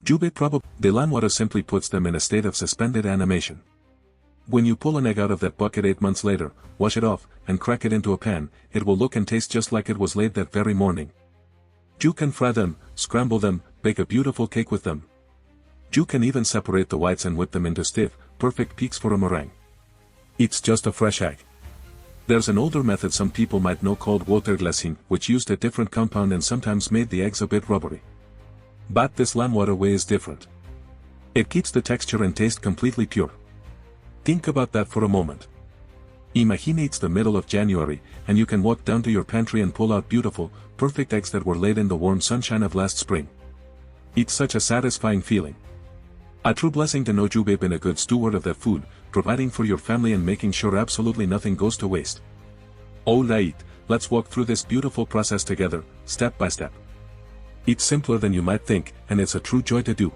Jubei probably. The lamb water simply puts them in a state of suspended animation. When you pull an egg out of that bucket 8 months later, wash it off, and crack it into a pan, it will look and taste just like it was laid that very morning. You can fry them, scramble them, bake a beautiful cake with them. You can even separate the whites and whip them into stiff, perfect peaks for a meringue. It's just a fresh egg. There's an older method some people might know called water glacing, which used a different compound and sometimes made the eggs a bit rubbery. But this lamb water way is different. It keeps the texture and taste completely pure. Think about that for a moment. Imagine it's the middle of January, and you can walk down to your pantry and pull out beautiful, perfect eggs that were laid in the warm sunshine of last spring. It's such a satisfying feeling. A true blessing to know you've been a good steward of that food, providing for your family and making sure absolutely nothing goes to waste. Alright, let's walk through this beautiful process together, step by step. It's simpler than you might think, and it's a true joy to do.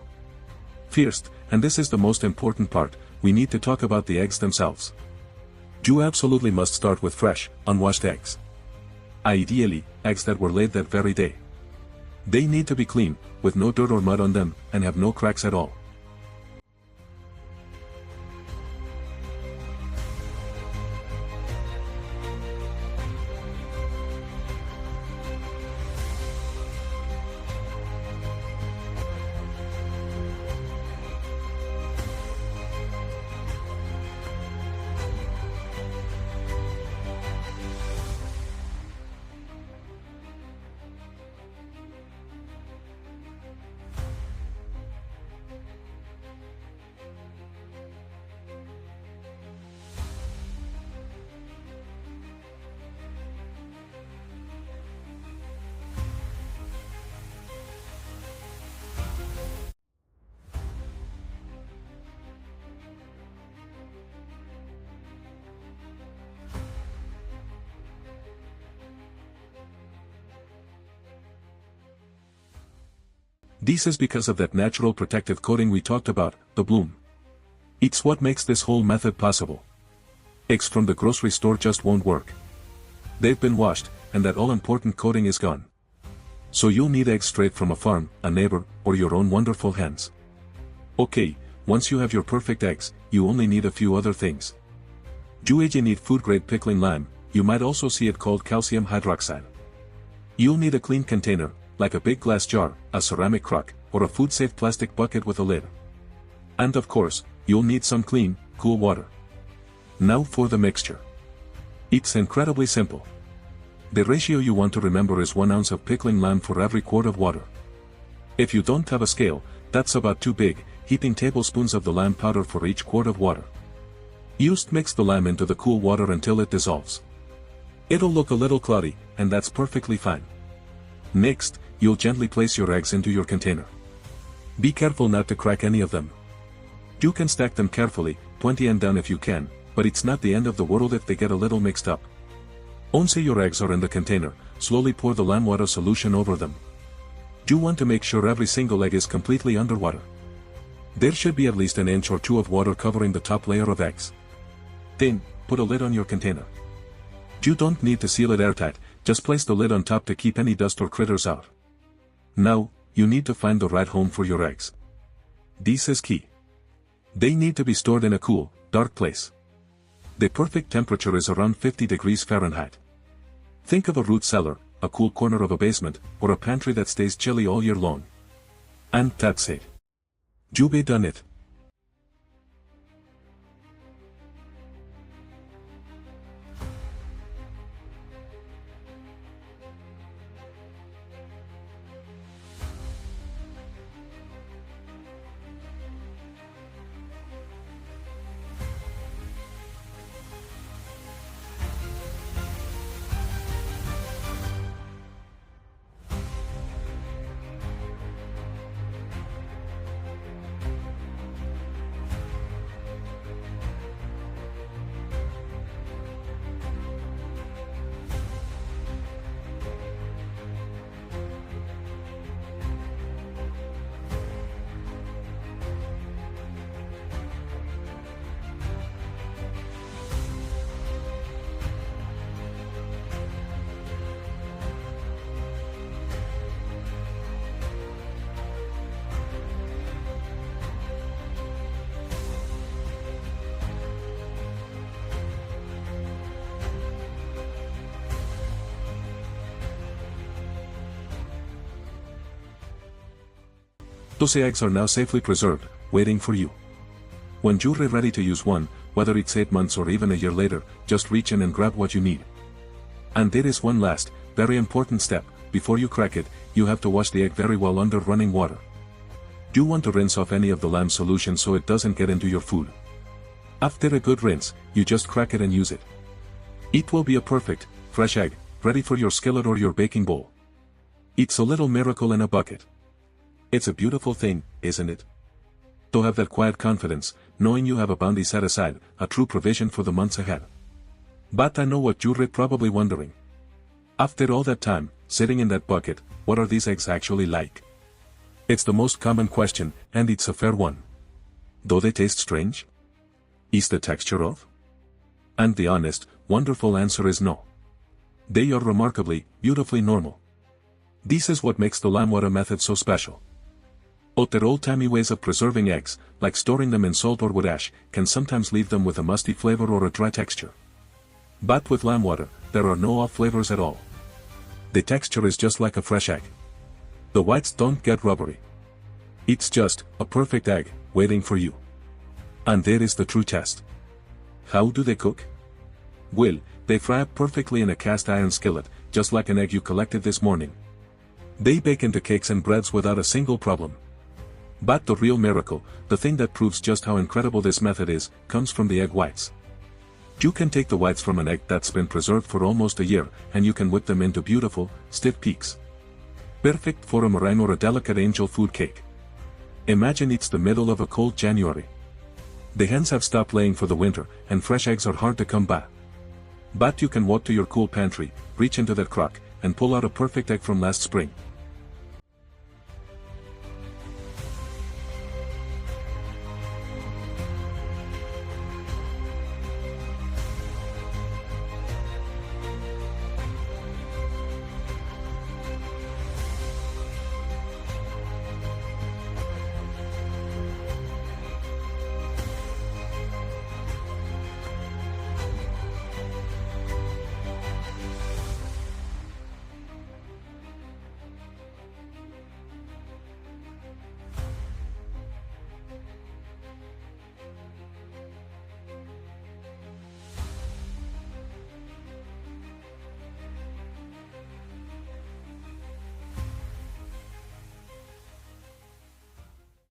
First, and this is the most important part, we need to talk about the eggs themselves. You absolutely must start with fresh, unwashed eggs. Ideally, eggs that were laid that very day. They need to be clean, with no dirt or mud on them, and have no cracks at all. This is because of that natural protective coating we talked about, the bloom. It's what makes this whole method possible. Eggs from the grocery store just won't work. They've been washed, and that all-important coating is gone. So you'll need eggs straight from a farm, a neighbor, or your own wonderful hens. Okay, once you have your perfect eggs, you only need a few other things. You need food-grade pickling lime, you might also see it called calcium hydroxide. You'll need a clean container, like a big glass jar, a ceramic crock, or a food-safe plastic bucket with a lid. And of course, you'll need some clean, cool water. Now for the mixture. It's incredibly simple. The ratio you want to remember is 1 ounce of pickling lime for every quart of water. If you don't have a scale, that's about 2 big, heaping tablespoons of the lime powder for each quart of water. Just mix the lime into the cool water until it dissolves. It'll look a little cloudy, and that's perfectly fine. Next, you'll gently place your eggs into your container. Be careful not to crack any of them. You can stack them carefully, 20 and down if you can, but it's not the end of the world if they get a little mixed up. Once your eggs are in the container, slowly pour the lime water solution over them. You want to make sure every single egg is completely underwater. There should be at least 1 inch or 2 of water covering the top layer of eggs. Then, put a lid on your container. You don't need to seal it airtight, just place the lid on top to keep any dust or critters out. Now, you need to find the right home for your eggs. This is key. They need to be stored in a cool, dark place. The perfect temperature is around 50 degrees Fahrenheit. Think of a root cellar, a cool corner of a basement, or a pantry that stays chilly all year long. And that's it. You've done it. Those eggs are now safely preserved, waiting for you. When you're ready to use one, whether it's 8 months or even a year later, just reach in and grab what you need. And there is one last, very important step. Before you crack it, you have to wash the egg very well under running water. You want to rinse off any of the lamb solution so it doesn't get into your food. After a good rinse, you just crack it and use it. It will be a perfect, fresh egg, ready for your skillet or your baking bowl. It's a little miracle in a bucket. It's a beautiful thing, isn't it? To have that quiet confidence, knowing you have a bounty set aside, a true provision for the months ahead. But I know what you're probably wondering. After all that time, sitting in that bucket, what are these eggs actually like? It's the most common question, and it's a fair one. Do they taste strange? Is the texture off? And the honest, wonderful answer is no. They are remarkably, beautifully normal. This is what makes the lamb water method so special. Other old-timey ways of preserving eggs, like storing them in salt or wood ash, can sometimes leave them with a musty flavor or a dry texture. But with lamb water, there are no off flavors at all. The texture is just like a fresh egg. The whites don't get rubbery. It's just a perfect egg, waiting for you. And there is the true test. How do they cook? Well, they fry up perfectly in a cast iron skillet, just like an egg you collected this morning. They bake into cakes and breads without a single problem. But the real miracle, the thing that proves just how incredible this method is, comes from the egg whites. You can take the whites from an egg that's been preserved for almost a year, and you can whip them into beautiful, stiff peaks. Perfect for a meringue or a delicate angel food cake. Imagine it's the middle of a cold January. The hens have stopped laying for the winter, and fresh eggs are hard to come by. But you can walk to your cool pantry, reach into that crock, and pull out a perfect egg from last spring.